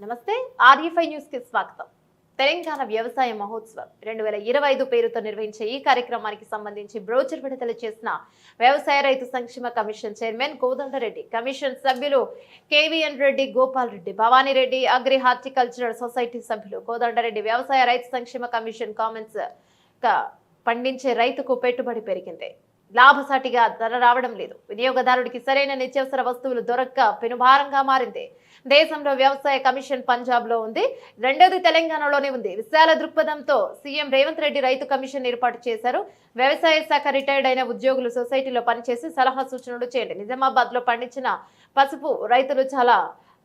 నమస్తే ఆర్ఈ5 న్యూస్ కి స్వాగతం. తెలంగాణ వ్యవసాయ మహోత్సవం 2025 పేరుతో నిర్వహించే ఈ కార్యక్రమానికి సంబంధించి బ్రోచర్ విడుదల చేసిన వ్యవసాయ రైతు సంక్షేమ కమిషన్ చైర్మన్ కోదండరెడ్డి, కమిషన్ సభ్యులు కేవీఎన్ Reddy, Gopal Reddy, Bhavani Reddy, agri horticultural society సభ్యులు కోదండరెడ్డి, వ్యవసాయ రైతు సంక్షేమ కమిషన్ కామెంట్స్ పండించే రైతుకు పెట్టుబడి పెరిగింది, లాభసాటిగా ధర రావడం లేదు, వినియోగదారుడికి సరైన నిత్యావసర వస్తువులు దొరక్క పెనుభారంగా మారింది. దేశంలో వ్యవసాయ కమిషన్ పంజాబ్ లో ఉంది, రెండోది తెలంగాణలోనే ఉంది. విశాల దృక్పథంతో సీఎం రేవంత్ రెడ్డి రైతు కమిషన్ ఏర్పాటు చేశారు. వ్యవసాయ శాఖ రిటైర్డ్ అయిన ఉద్యోగులు సొసైటీలో పనిచేసి సలహా సూచనలు చేయండి. నిజామాబాద్ లో పండించిన పసుపు రైతులు చాలా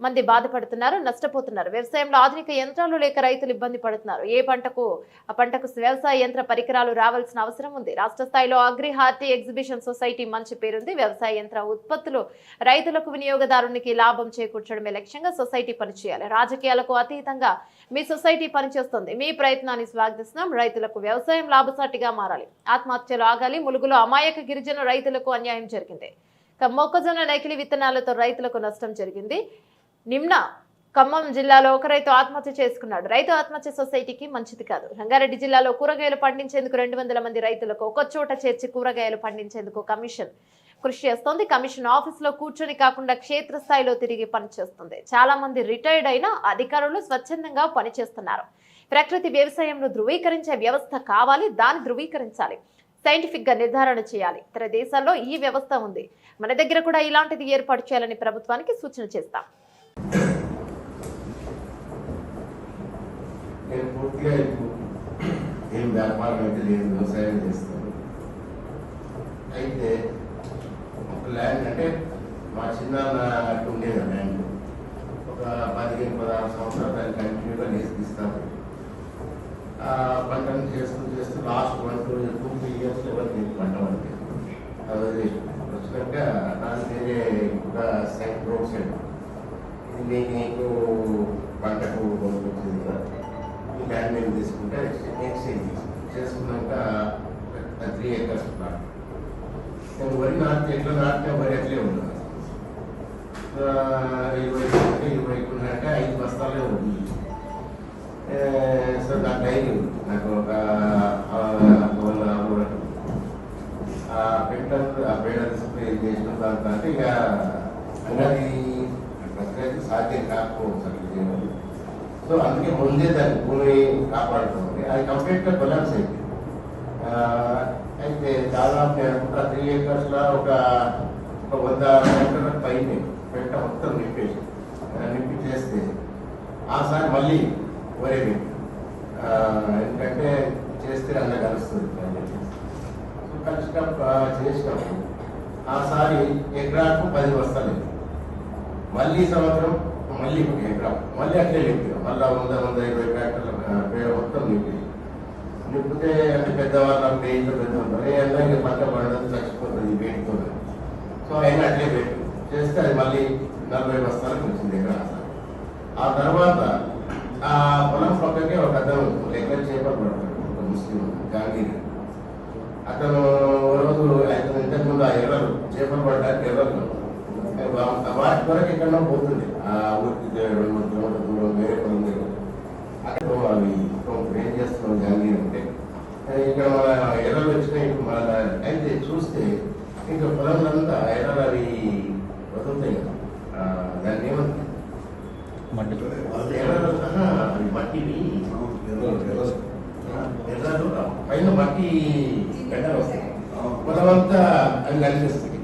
మంది బాధపడుతున్నారు, నష్టపోతున్నారు. వ్యవసాయంలో ఆధునిక యంత్రాలు లేక రైతులు ఇబ్బంది పడుతున్నారు. ఏ పంటకు ఆ పంటకు వ్యవసాయ యంత్ర పరికరాలు రావాల్సిన అవసరం ఉంది. రాష్ట్ర స్థాయిలో అగ్రి హార్టి ఎగ్జిబిషన్ సొసైటీ మంచి పేరుంది. వ్యవసాయ యంత్ర ఉత్పత్తులు రైతులకు, వినియోగదారునికి లాభం చేకూర్చడమే లక్ష్యంగా సొసైటీ పనిచేయాలి. రాజకీయాలకు అతీతంగా మీ సొసైటీ పనిచేస్తుంది. మీ ప్రయత్నాన్ని స్వాగతిస్తున్నాం. రైతులకు వ్యవసాయం లాభసాటిగా మారాలి. ఆత్మహత్యలు ఆగాలి. ములుగులో అమాయక గిరిజన రైతులకు అన్యాయం జరిగింది. మొక్కజొన్న నకిలీ విత్తనాలతో రైతులకు నష్టం జరిగింది. నిమ్న ఖమ్మం జిల్లాలో ఒక రైతు ఆత్మహత్య చేసుకున్నాడు. రైతు ఆత్మహత్య సొసైటీకి మంచిది కాదు. రంగారెడ్డి జిల్లాలో కూరగాయలు పండించేందుకు 200 మంది రైతులకు ఒక చోట చేర్చి కూరగాయలు పండించేందుకు కమిషన్ కృషి చేస్తోంది. కమిషన్ ఆఫీసులో కూర్చొని కాకుండా క్షేత్రస్థాయిలో తిరిగి పనిచేస్తుంది. చాలా మంది రిటైర్డ్ అయిన అధికారులు స్వచ్ఛందంగా పనిచేస్తున్నారు. ప్రకృతి వ్యవసాయంలో ధృవీకరించే వ్యవస్థ కావాలి, దాన్ని ధృవీకరించాలి, సైంటిఫిక్ గా నిర్ధారణ చేయాలి. ఇతర దేశాల్లో ఈ వ్యవస్థ ఉంది, మన దగ్గర కూడా ఇలాంటిది ఏర్పాటు చేయాలని ప్రభుత్వానికి సూచన చేస్తాం. నేను పూర్తిగా ఏం వ్యాపారం అయితే లేదు, వ్యవసాయం చేస్తాను. అయితే ఒక ల్యాండ్ అంటే మా చిన్న ఉండేది ల్యాండ్ ఒక 15-16 సంవత్సరాలు దాన్ని కంటిన్యూగా తీస్తాను. పంటను చేస్తూ లాస్ట్ 1-2 years ఎవరికి పంట పడుతుంది. అది వచ్చినాక నాకు వేరే ఒక సైడ్ రోడ్ సైడ్ ఇది నీకు పంటకు వచ్చింది కదా, ఈ ల్యాండ్ నేను తీసుకుంటే ఎక్స్చేంజ్ చేసుకున్నాక 3 acres ప్లాట్. నేను వరి నాటితే ఎట్లా నాటితే వరి అట్లే ఉండదు. 20 5 బస్తాలే ఉంది. సో నా డైరీ నాకు ఒక పెట్ట ఆ పేడ స్ప్రే చేసిన దాంతో అంటే ఇక అన్నది ప్రతి సాధ్యం కాకపోవచ్చు అట్లా చేయాలి. సో అందుకే ముందే దాన్ని భూమి కాపాడుకోవాలి. అది కంప్లీట్గా కొలాప్స్ అయింది. అయితే దాదాపు నేను అనుకుంటా 3 acres ఒక 100 meter పైన పెట్ట మొత్తం నింపి చేస్తే ఆసారి మళ్ళీ వరే ఎందుకంటే చేస్తే అన్న కలుస్తుంది. కలిసినప్పుడు చేసినప్పుడు ఆసారి ఎకరాకు 10 బస్తాలు, మళ్ళీ సంవత్సరం మళ్ళీ 1 ఎకరా మళ్ళీ అట్లే నింపాం. మళ్ళీ 100-120 ట్రాక్టర్ల పేడ మొత్తం నింపితే అంటే పెద్దవాళ్ళు పేయింట్లో పెద్ద ఉంటారు. ఏమన్నా ఇంకా పంట పండుగ చచ్చిపోతుంది వేడితో. సో అయినా అట్లే పెట్టు చేస్తే అది మళ్ళీ 40 బస్తాలకు వచ్చింది ఎకరా. ఆ తర్వాత ఆ పొలం పక్కకే ఒక అతను లెక్కలు చేపలు పడతాడు, ఒక ముస్లిం గాంధీని. అతను రోజు ఇంతకుముందు ఆ ఎర్రలు చేపలు పడడానికి ఎర్రలు వాటి కొరకు ఎక్కడో పోతుంది. ఆ ఊరికి 2-3 కిలోమీటర్ల దూరం వేరే పొలం దగ్గర అక్కడ అవి ఏం చేస్తున్నాం గాంధీ అంటే ఇక్కడ మన ఎర్రలు వచ్చినాయి. మన అయితే చూస్తే ఇంకా పొలంలంతా ఎర్రలు అవి వదులుతాయి కదా, దాన్ని ఏమంటారు మట్టివి ఎర్రలు పైన మట్టి గడ్డలు వస్తాయి. పొలమంతా అవి కనిపిస్తుంది.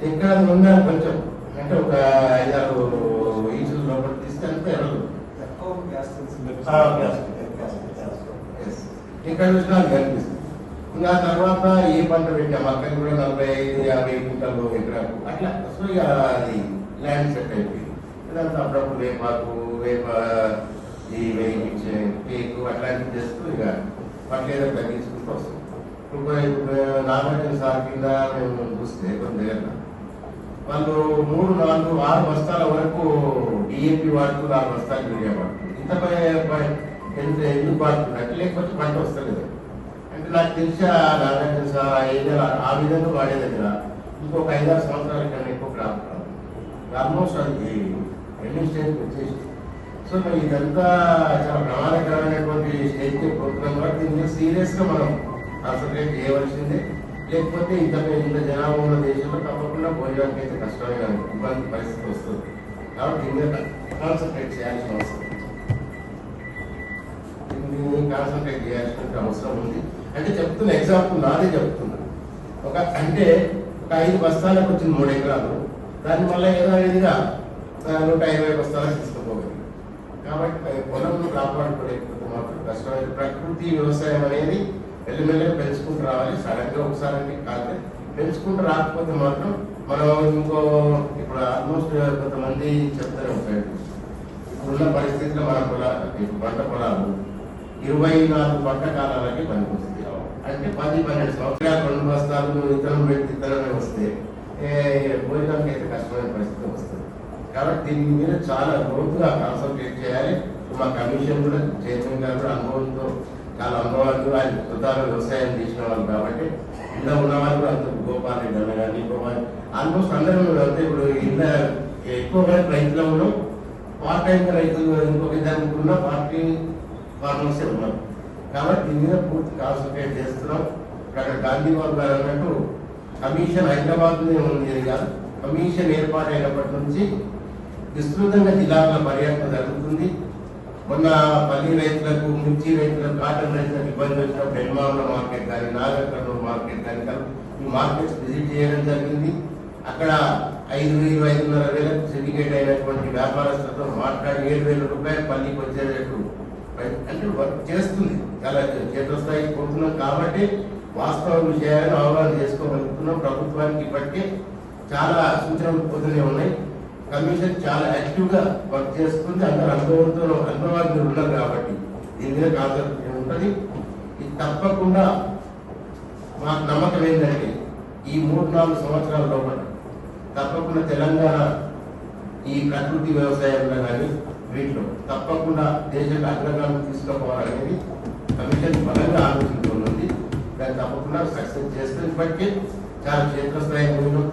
ఎక్కడ ఉన్నా కొంచెం అంటే ఒక 5-6 ఇంచుల లోపల తీస్తే అంతా ఎర్రలు ఎక్కడ చూసినా అది కనిపిస్తుంది. ఇంకా తర్వాత ఏ పంట పెట్టాము అక్కడ కూడా 45-50 క్వింటాలు ఎకరాకు అట్లా. సో ఇక అది ల్యాండ్ సెట్ అయిపోయింది. ఇదంతా అప్పుడప్పుడు వేప ఈ వేయించే కేకు అట్లాంటివి చేస్తూ ఇక పట్లేదో తగ్గించుకుంటూ వస్తాం. ఇప్పుడు నాగార్జున సార్ కింద మేము చూస్తే కొన్ని దగ్గర వాళ్ళు 3-4-6 బస్తాల వరకు డిఏపి వాడుతూ 4 బస్తాలు యూరియా వాడుతుంది. ఎంత ఎందుకు వాడుతున్నట్టు లేకపోతే పంట వస్తలేదు అంటే నాకు తెలిసి నాగార్జున సార్ ఆ విధంగా వాడే దగ్గర ఇంకొక 5-6 సంవత్సరాల కన్నా ఎక్కువ క్రాప్ ఆల్మోస్ట్ అది ఎండింగ్ స్టేజ్కి వచ్చేసి సో మరి ఇదంతా చాలా ప్రమాదకరమైనటువంటి స్టేజ్కి పోతున్నాం కాబట్టి దీన్ని సీరియస్గా మనం కాన్సన్ట్రేట్ చేయవలసిందే. లేకపోతే ఇంత జనాభా ఉన్న దేశంలో తప్పకుండా భోజనానికి అయితే కష్టమే కానీ ఇబ్బంది పరిస్థితి వస్తుంది. కాబట్టి దీని మీద కాన్సన్ట్రేట్ చేయాల్సిన అవసరం కాన్సన్ట్రేట్ చేయాల్సిన అవసరం ఉంది. అంటే చెప్తున్న ఎగ్జాంపుల్ నాదే చెప్తున్నా. అంటే ఒక 5 బస్తాలకు వచ్చింది 3 ఎకరాలు, దాన్ని మళ్ళీ యథావిధిగా 120 బస్తాలకు తీసుకుపోగలిగింది. కాబట్టి పొలంను కాపాడుకోలేకపోతే మాత్రం కష్టమైన ప్రకృతి వ్యవసాయం అనేది మెల్లమెల్లగా పెంచుకుంటూ రావాలి. సడన్ గా ఒకసారి కాదు, పెంచుకుంటూ రాకపోతే మాత్రం మనం ఇప్పుడు ఆల్మోస్ట్ కొంతమంది చెప్తారు ఇప్పుడున్న పరిస్థితిలో మన పంట పొలాలు 24 పంట కాలాలకి పనికొస్తుంది. అంటే 10-12 సంవత్సరాలు 2 బస్తాలు ఇతరులు పెట్టి ఇతరులనే వస్తే భోజనానికి అయితే కష్టమైన పరిస్థితి వస్తుంది. కాబట్టి దీని మీద చాలా లోతుగా కాన్సన్ట్రేట్ చేయాలి. మా కమిషన్ కూడా చైర్మన్ గారు కూడా అనుభవంతో చాలా అనుభవాలు, ఆయన కృతాలు వ్యవసాయం చేసిన వాళ్ళు కాబట్టి ఇంట్లో ఉన్న వాళ్ళు కూడా అంత గోపాల్ రెడ్డి అన్న కానీ ఆల్మోస్ట్ అందరూ అంటే ఇప్పుడు ఇంట్లో ఎక్కువ మంది రైతులు ఉన్నాం, పార్ట్ టైం రైతులు ఇంకొక ఇద్దరు ఉన్న పార్టీ ఫార్మర్సే ఉన్నారు. కాబట్టి దీని మీద పూర్తి కాన్సన్ట్రేట్ చేస్తున్నాం. అక్కడ గాంధీ బాబు గారు అన్నట్టు కమిషన్ హైదరాబాద్ ఉంది కాదు, కమిషన్ ఏర్పాటైనప్పటి నుంచి విస్తృతంగా జిల్లాల పర్యటన జరుగుతుంది. మొన్న పల్లి రైతులకు, మిర్చి రైతులకు, కాటన్ రైతులకు ఇబ్బంది వచ్చినప్పుడు హెల్మాల మార్కెట్ కానీ, నాగర్ కర్నూలు మార్కెట్ కానీ ఈ మార్కెట్స్ విజిట్ చేయడం జరిగింది. అక్కడ 5,000-5,500 సిండికేట్ అయినటువంటి వ్యాపారస్తులతో మాట్లాడి 7,000 రూపాయలు పల్లికి వచ్చేటట్టు అంటే వర్క్ చేస్తుంది. చాలా చేతస్థాయికి పోతున్నాం కాబట్టి వాస్తవ విషయాలను అవగాహన చేసుకోగలుగుతున్నాం. ప్రభుత్వానికి ఇప్పటికే చాలా సూచనలు పోతూనే ఉన్నాయి. కమిషన్ చాలా యాక్టివ్గా వర్క్ చేస్తుంది. అందరూ అనుభవాలు ఉన్నారు కాబట్టి దీని మీద కాన్సన్ట్రేషన్ ఉంటుంది. ఇది తప్పకుండా మాకు నమ్మకం ఏంటంటే ఈ 3-4 సంవత్సరాల లోపల తప్పకుండా తెలంగాణ ఈ ప్రకృతి వ్యవసాయంలో కానీ వీటిలో తప్పకుండా దేశానికి అగ్రగామి తీసుకుపోవాలనేది కమిషన్ బలంగా ఆలోచించుకుంటుంది. దాన్ని తప్పకుండా సక్సెస్ చేస్తుంది. ఇప్పటికే చాలా క్షేత్రస్థాయి పోయినాం.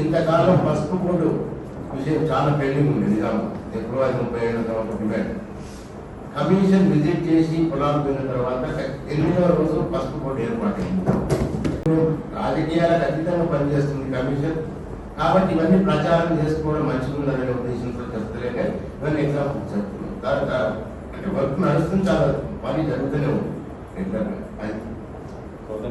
ఇంతకాలం పసుపు బోర్డు విషయం చాలా పెండింగ్ ఉంది. నిజాం ఎప్పుడో 30 ఏళ్ళ తర్వాత డిమాండ్ కమిషన్ విజిట్ చేసి పొలాలు పోయిన తర్వాత 8వ రోజు పసుపు బోర్డు ఏర్పాటైంది. రాజకీయాలకు అతీతంగా పనిచేస్తుంది కమిషన్. కాబట్టి ఇవన్నీ ప్రచారం చేసుకోవడం మంచిగా ఉందనే ఉద్దేశంతో చెప్తలేక ఇవన్నీ ఎగ్జాంపుల్ చెప్తున్నాం. అంటే వర్క్ నడుస్తుంది, చాలా పని జరుగుతూనే ఉంది.